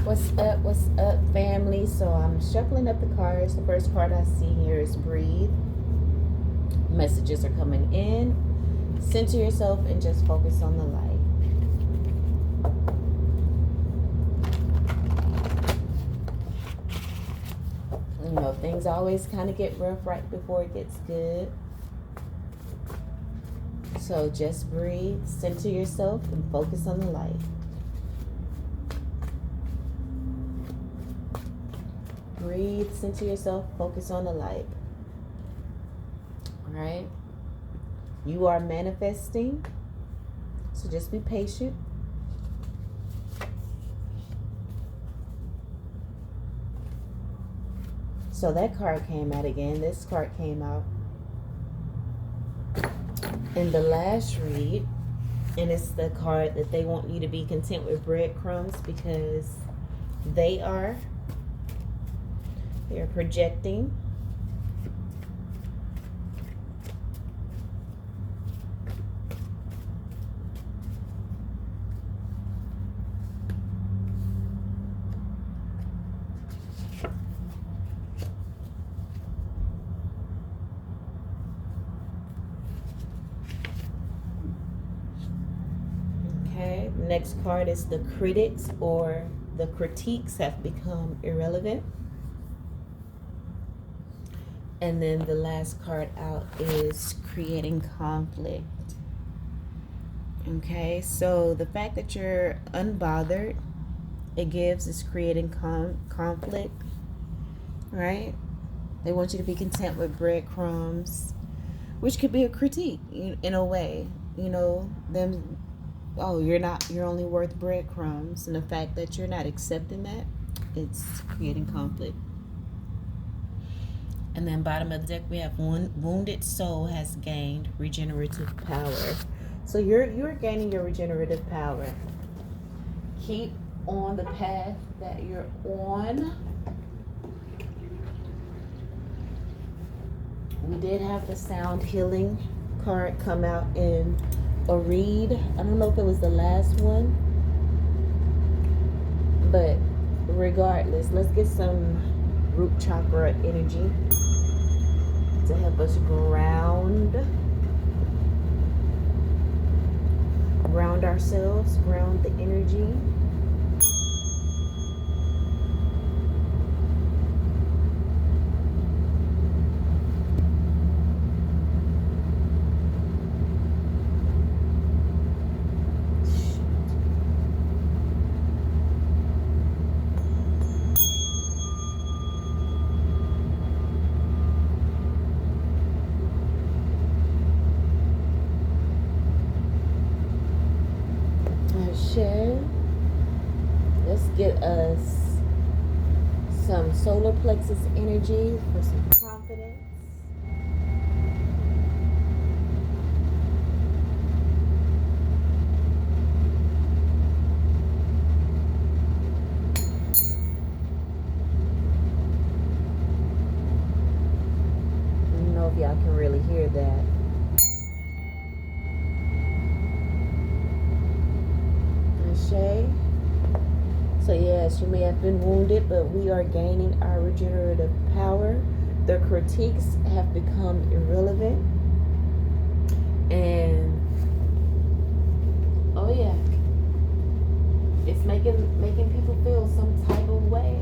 What's up, family? So I'm shuffling up the cards. The first card I see here is breathe. Messages are coming in. Center yourself and just focus on the light. You know, things always kind of get rough right before it gets good. So just breathe, center yourself, and focus on the light. Breathe, center yourself, focus on the light. All right? You are manifesting, so just be patient. So that card came out again. This card came out in the last read, and it's the card that they want you to be content with breadcrumbs because they're projecting. Okay, next card is the critics, or the critiques have become irrelevant. And then the last card out is creating conflict. Okay, so the fact that you're unbothered, it gives is creating conflict, right? They want you to be content with breadcrumbs, which could be a critique in a way. You know, them, oh, you're only worth breadcrumbs. And the fact that you're not accepting that, it's creating conflict. And then bottom of the deck, we have one wounded soul has gained regenerative power. So you're gaining your regenerative power. Keep on the path that you're on. We did have the sound healing card come out in a read. I don't know if it was the last one, but regardless, let's get some root chakra energy to help us ground ourselves, ground the energy. Let's get us some solar plexus energy for some confidence. I don't know if y'all can really hear that. So yes, you may have been wounded, but we are gaining our regenerative power. The critiques have become irrelevant. And oh yeah, it's making people feel some type of way.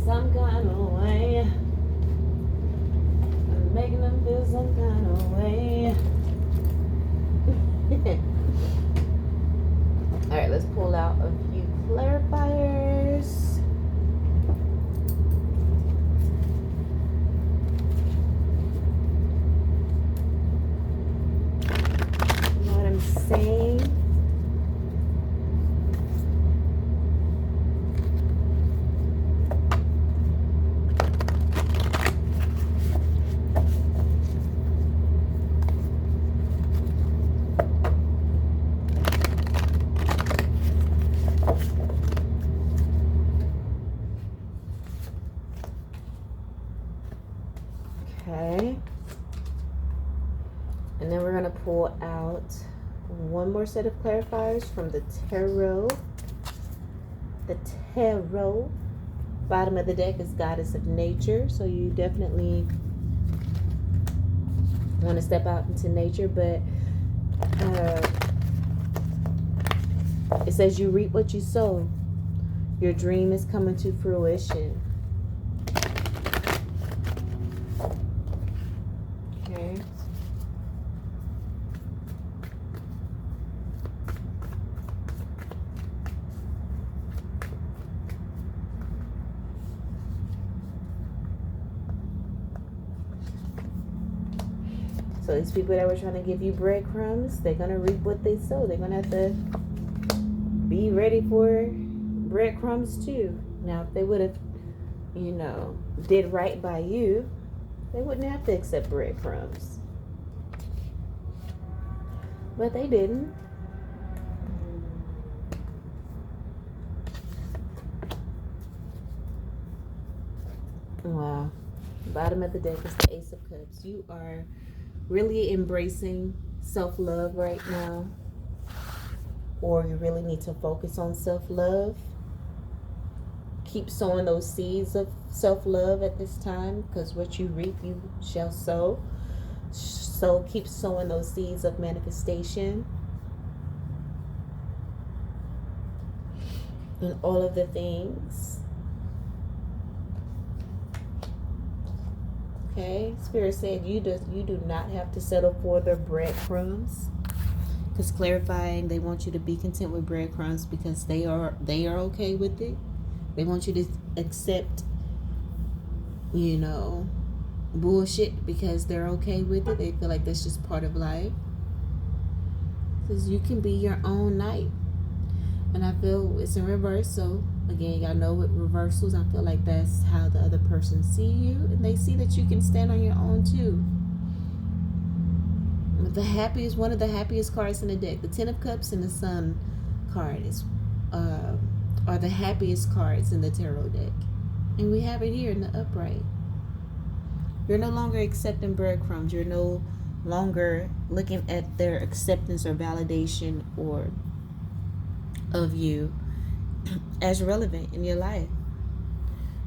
Some kind of way. I'm making them feel some kind of way. All right, let's pull out a few clarifiers. You know what I'm saying? Okay. And then we're going to pull out one more set of clarifiers from the tarot. the Tarot. Bottom of the deck is Goddess of Nature. So you definitely want to step out into nature, but it says you reap what you sow. Your dream is coming to fruition. Okay. So these people that were trying to give you breadcrumbs, they're going to reap what they sow. They're going to have to be ready for breadcrumbs too. Now, if they would have, did right by you, they wouldn't have to accept breadcrumbs. But they didn't. Wow. Bottom of the deck is the Ace of Cups. You are really embracing self-love right now, or you really need to focus on self-love. Keep sowing those seeds of self-love at this time, because what you reap you shall sow. So keep sowing those seeds of manifestation and all of the things. Okay, Spirit said you do not have to settle for the breadcrumbs. Because clarifying, they want you to be content with breadcrumbs because they are okay with it. They want you to accept, bullshit because they're okay with it. They feel like that's just part of life. Because you can be your own knight. And I feel it's in reverse. So again, y'all know with reversals, I feel like that's how the other person see you, and they see that you can stand on your own too. One of the happiest cards in the deck, the Ten of Cups and the Sun card are the happiest cards in the tarot deck, and we have it here in the upright. You're no longer accepting breadcrumbs. You're no longer looking at their acceptance or validation or of you as relevant in your life.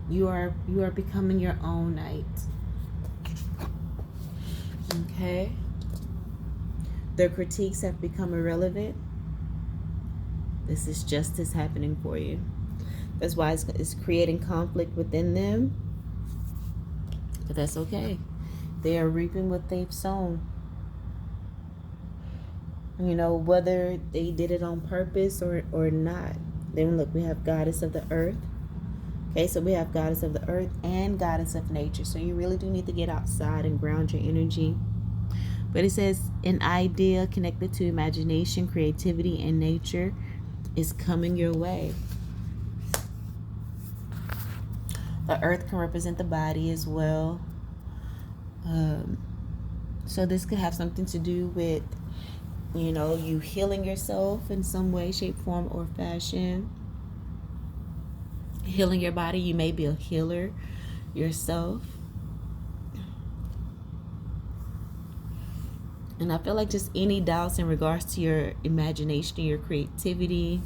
You are becoming your own knight. Okay? Their critiques have become irrelevant. This is justice happening for you. That's why it's creating conflict within them. But that's okay. They are reaping what they've sown. Whether they did it on purpose or not. Then look, we have Goddess of the Earth. Okay, so we have Goddess of the Earth and Goddess of Nature. So you really do need to get outside and ground your energy. But it says an idea connected to imagination, creativity, and nature is coming your way. The earth can represent the body as well. So this could have something to do with you healing yourself in some way, shape, form, or fashion. Healing your body. You may be a healer yourself. And I feel like just any doubts in regards to your imagination, your creativity,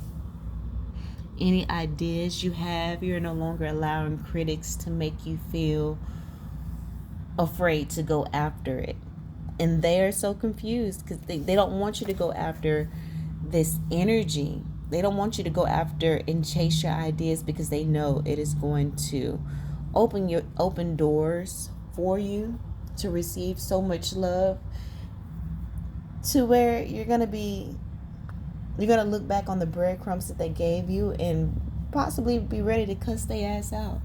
any ideas you have, you're no longer allowing critics to make you feel afraid to go after it. And they're so confused because they don't want you to go after this energy. They don't want you to go after and chase your ideas because they know it is going to open doors for you to receive so much love, to where you're gonna look back on the breadcrumbs that they gave you and possibly be ready to cuss their ass out.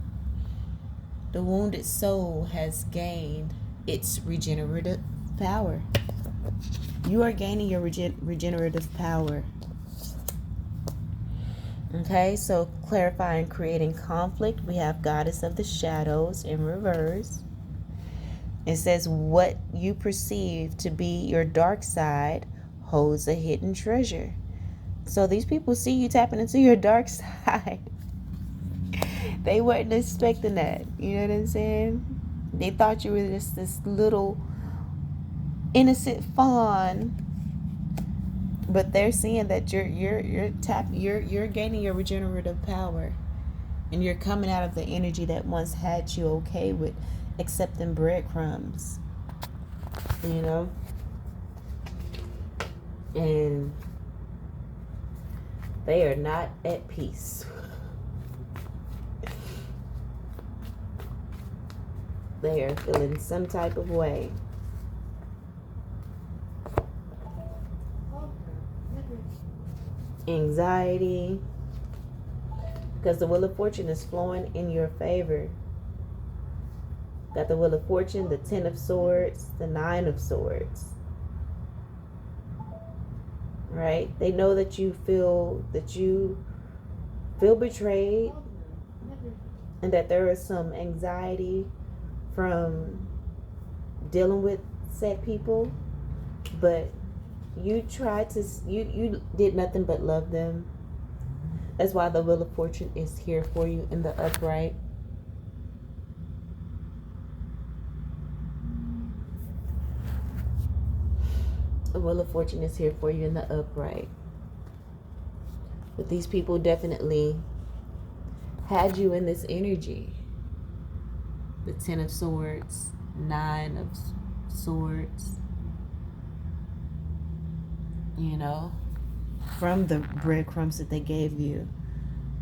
The wounded soul has gained its regenerative power. You are gaining your regenerative power. Okay, so clarifying, creating conflict. We have Goddess of the Shadows in reverse. It says what you perceive to be your dark side holds a hidden treasure. So these people see you tapping into your dark side. They weren't expecting that. You know what I'm saying? They thought you were just this little innocent fawn But they're seeing that you're gaining your regenerative power, and you're coming out of the energy that once had you okay with accepting breadcrumbs, you know? And they are not at peace. They are feeling some type of way. Anxiety. Because the Wheel of Fortune is flowing in your favor. Got the Wheel of Fortune, the Ten of Swords, the Nine of Swords. Right? They know that you feel betrayed, and that there is some anxiety from dealing with said people, but you did nothing but love them. That's why the Wheel of Fortune is here for you in the upright. The Wheel of Fortune is here for you in the upright. But these people definitely had you in this energy. The Ten of Swords, Nine of Swords. You know, from the breadcrumbs that they gave you.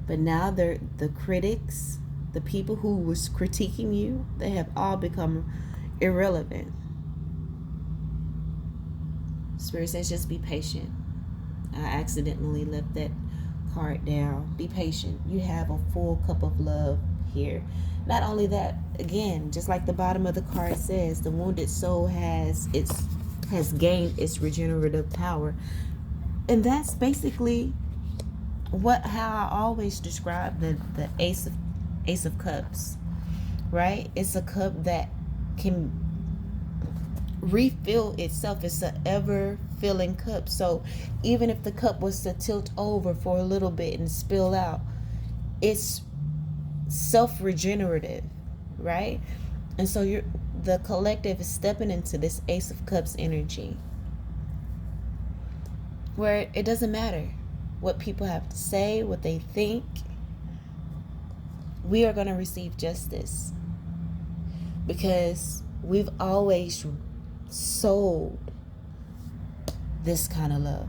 But now they're the critics, the people who was critiquing you, they have all become irrelevant. Spirit says just be patient. I accidentally left that card down. Be patient. You have a full cup of love here. Not only that, again, just like the bottom of the card says, the wounded soul has gained its regenerative power. And that's basically how I always describe the Ace of Cups, right? It's a cup that can refill itself. It's an ever filling cup. So even if the cup was to tilt over for a little bit and spill out, it's self-regenerative, right? And so the collective is stepping into this Ace of Cups energy, where it doesn't matter what people have to say, what they think. We are going to receive justice, because we've always sold this kind of love.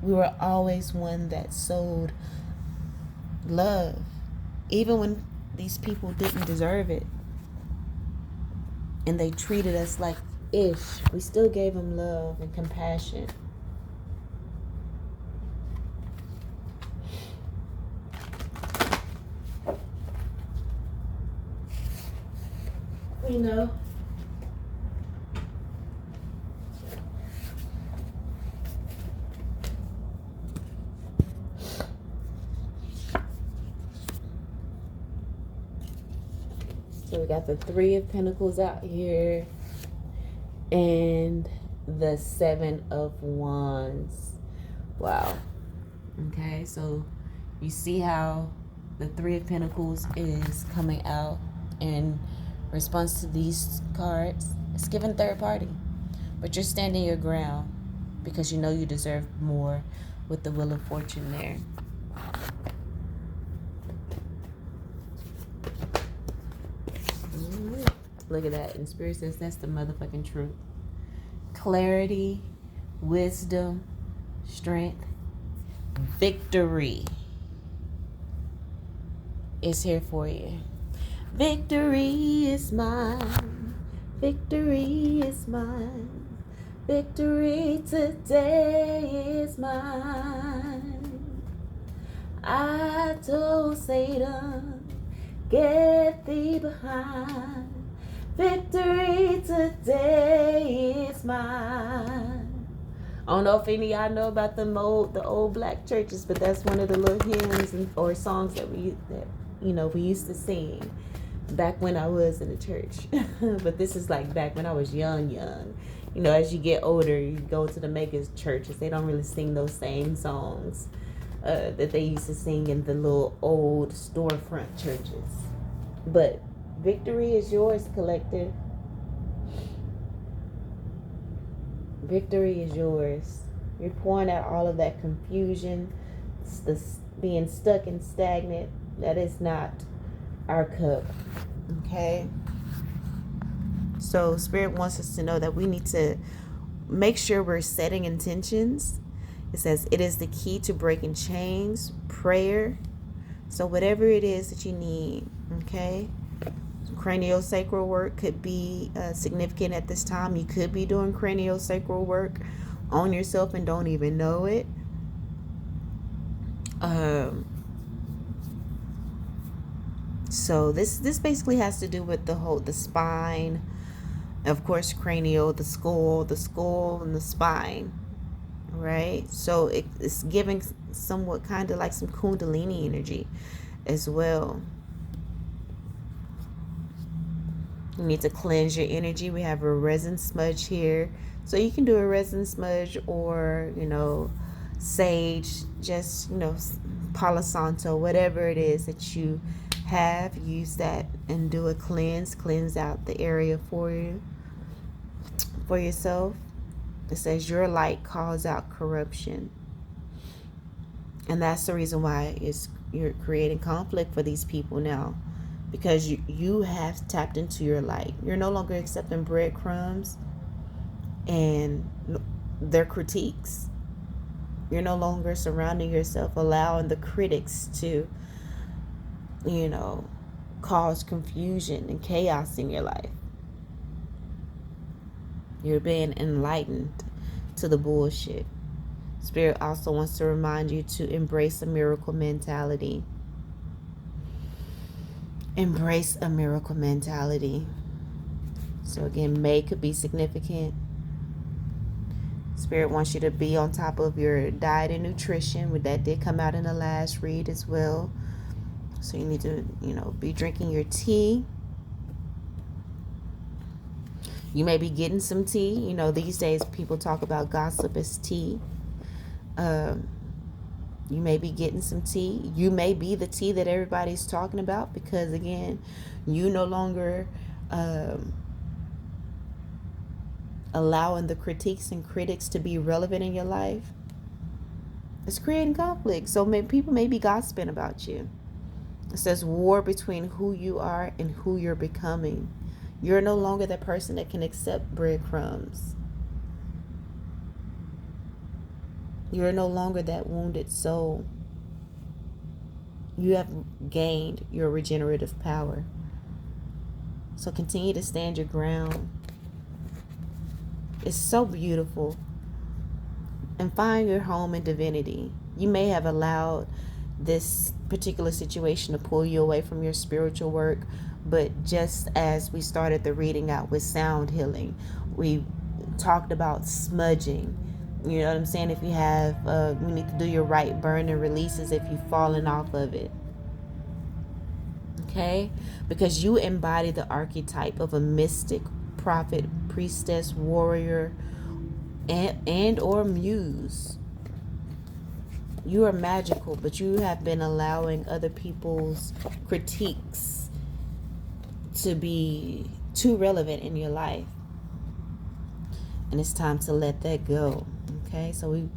We were always one that sold love, even when these people didn't deserve it and they treated us like ish. We still gave them love and compassion. You know, so we got the Three of Pentacles out here and the Seven of Wands. Wow. Okay, so you see how the Three of Pentacles is coming out in response to these cards. It's given third party, but you're standing your ground because you know you deserve more with the Wheel of Fortune there. Look at that. And Spirit says that's the motherfucking truth. Clarity, wisdom, strength, victory is here for you. Victory is mine. Victory is mine. Victory today is mine. I told Satan, get thee behind. Victory today is mine. I don't know if any of y'all know about the old black churches, but that's one of the little hymns or songs that we used to sing back when I was in the church. But this is like back when I was young. You know, as you get older, you go to the mega churches. They don't really sing those same songs that they used to sing in the little old storefront churches. But victory is yours, collective. Victory is yours. You're pouring out all of that confusion, being stuck and stagnant. That is not our cup. Okay? So Spirit wants us to know that we need to make sure we're setting intentions. It says it is the key to breaking chains, prayer. So whatever it is that you need, okay? Craniosacral work could be significant at this time. You could be doing craniosacral work on yourself and don't even know it. So this basically has to do with the spine, of course, cranial, the skull and the spine, right? So it's giving somewhat kind of like some Kundalini energy as well. You need to cleanse your energy. We have a resin smudge here. So you can do a resin smudge or, sage, just, Palo Santo, whatever it is that you have, use that and do a cleanse out the area for yourself. It says your light calls out corruption. And that's the reason why you're creating conflict for these people now. Because you have tapped into your light. You're no longer accepting breadcrumbs and their critiques. You're no longer surrounding yourself, allowing the critics to, cause confusion and chaos in your life. You're being enlightened to the bullshit. Spirit also wants to remind you to embrace a miracle mentality. Embrace a miracle mentality. So again, May could be significant. Spirit wants you to be on top of your diet and nutrition. That did come out in the last read as well. So you need to, be drinking your tea. You may be getting some tea. These days people talk about gossip as tea. You may be getting some tea. You may be the tea that everybody's talking about because, again, you no longer allowing the critiques and critics to be relevant in your life. It's creating conflict. So people may be gossiping about you. It says war between who you are and who you're becoming. You're no longer the person that can accept breadcrumbs. You're no longer that wounded soul. You have gained your regenerative power. So continue to stand your ground. It's so beautiful. And find your home in divinity. You may have allowed this particular situation to pull you away from your spiritual work, but just as we started the reading out with sound healing, we talked about smudging. You know what I'm saying? If you have, we need to do your right burn and releases if you've fallen off of it. Okay? Because you embody the archetype of a mystic, prophet, priestess, warrior, and or muse. You are magical, but you have been allowing other people's critiques to be too relevant in your life. And it's time to let that go. Okay, so we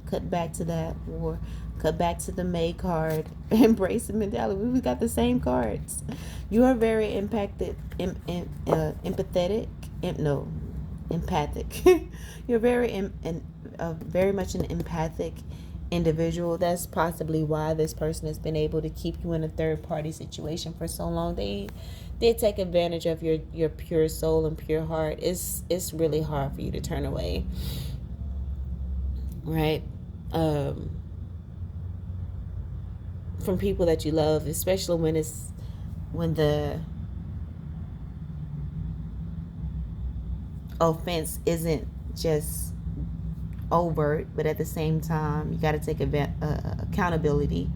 cut back to that, or cut back to the May card. Embrace the mentality. We got the same cards. You are very empathic. You're very much an empathic individual. That's possibly why this person has been able to keep you in a third party situation for so long. They take advantage of your pure soul and pure heart. It's really hard for you to turn away, right? From people that you love, especially when the offense isn't just overt, but at the same time you got to take accountability.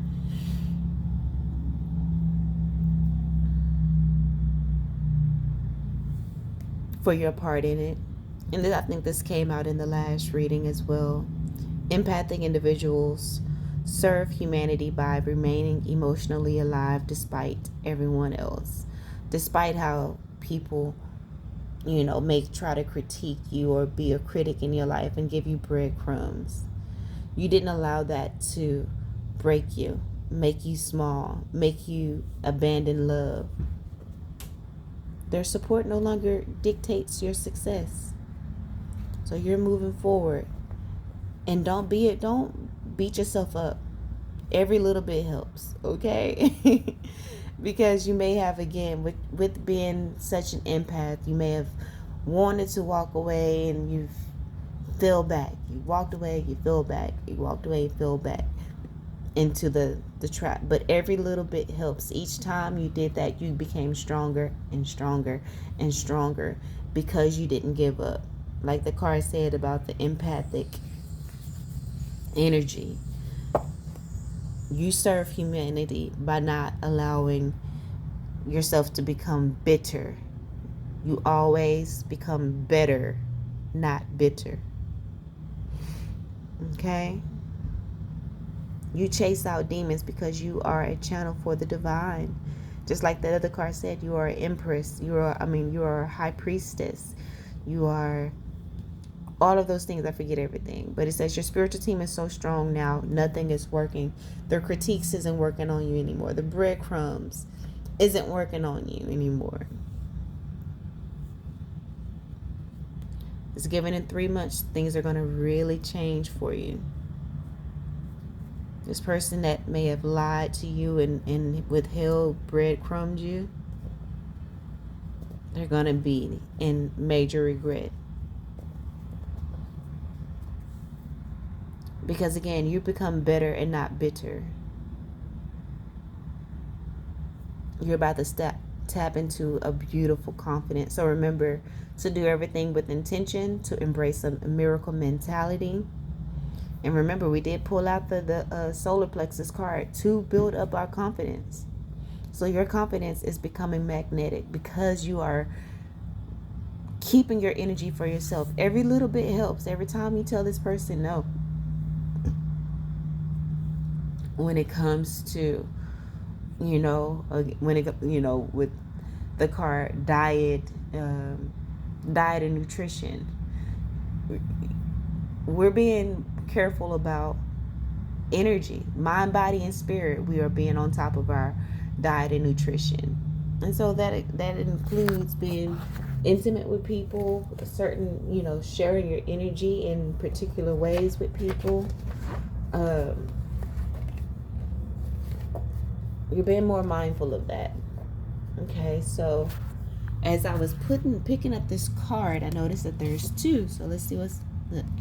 For your part in it. And I think this came out in the last reading as well. Empathic individuals serve humanity by remaining emotionally alive despite everyone else. Despite how people try to critique you or be a critic in your life and give you breadcrumbs. You didn't allow that to break you, make you small, make you abandon love. Their support no longer dictates your success. So you're moving forward. And don't beat yourself up. Every little bit helps, okay? Because you may have, again, with being such an empath, you may have wanted to walk away and you fell back. You walked away, you fell back. You walked away, you fell back into the trap. But every little bit helps. Each time you did that, you became stronger and stronger and stronger because you didn't give up. Like the card said about the empathic energy. You serve humanity by not allowing yourself to become bitter. You always become better, not bitter. Okay? You chase out demons because you are a channel for the divine. Just like that other card said, you are an empress. You are a high priestess. You are all of those things. I forget everything. But it says your spiritual team is so strong now, nothing is working. Their critiques isn't working on you anymore. The breadcrumbs isn't working on you anymore. It's given in 3 months. Things are going to really change for you. This person that may have lied to you and withheld breadcrumbs you, they're going to be in major regret. Because again, you become better and not bitter. You're about to tap into a beautiful confidence. So remember to do everything with intention, to embrace a miracle mentality. And remember, we did pull out the solar plexus card to build up our confidence. So your confidence is becoming magnetic because you are keeping your energy for yourself. Every little bit helps. Every time you tell this person no. When it comes to, with the card diet and nutrition, we're being careful about energy, mind, body, and spirit. We are being on top of our diet and nutrition, and so that includes being intimate with people, certain, sharing your energy in particular ways with people. You're being more mindful of that. Okay, so as I was picking up this card, I noticed that there's 2. So let's see look,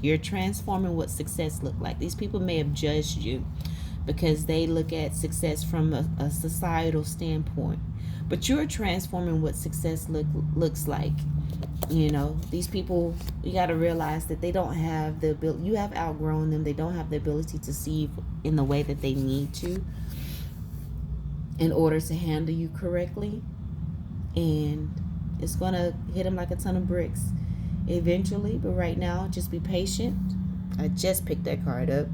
you're transforming what success looked like. These people may have judged you because they look at success from a societal standpoint. But you're transforming what success looks like. These people, you got to realize that they don't have the ability. You have outgrown them. They don't have the ability to see in the way that they need to in order to handle you correctly. And it's going to hit them like a ton of bricks eventually. But right now, just be patient. I just picked that card up.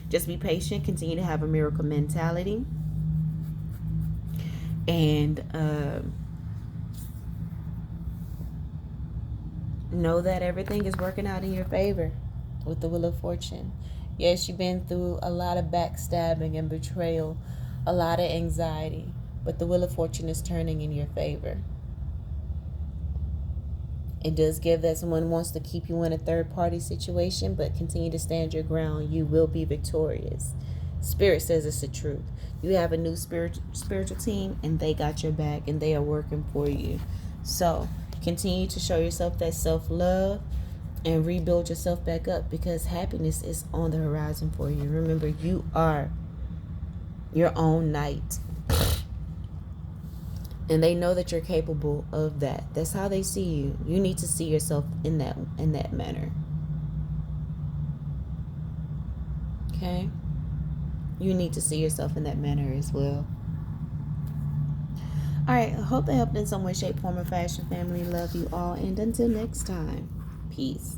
Just be patient. Continue to have a miracle mentality. And know that everything is working out in your favor with the Wheel of Fortune. Yes, you've been through a lot of backstabbing and betrayal, a lot of anxiety, but the Wheel of Fortune is turning in your favor. It does give that someone wants to keep you in a third-party situation, but continue to stand your ground. You will be victorious. Spirit says it's the truth. You have a new spiritual team, and they got your back, and they are working for you. So continue to show yourself that self-love and rebuild yourself back up, because happiness is on the horizon for you. Remember, you are your own knight. And they know that you're capable of that. That's how they see you. You need to see yourself in that manner. Okay? You need to see yourself in that manner as well. Alright, I hope that helped in some way, shape, form, or fashion, family. Love you all. And until next time, peace.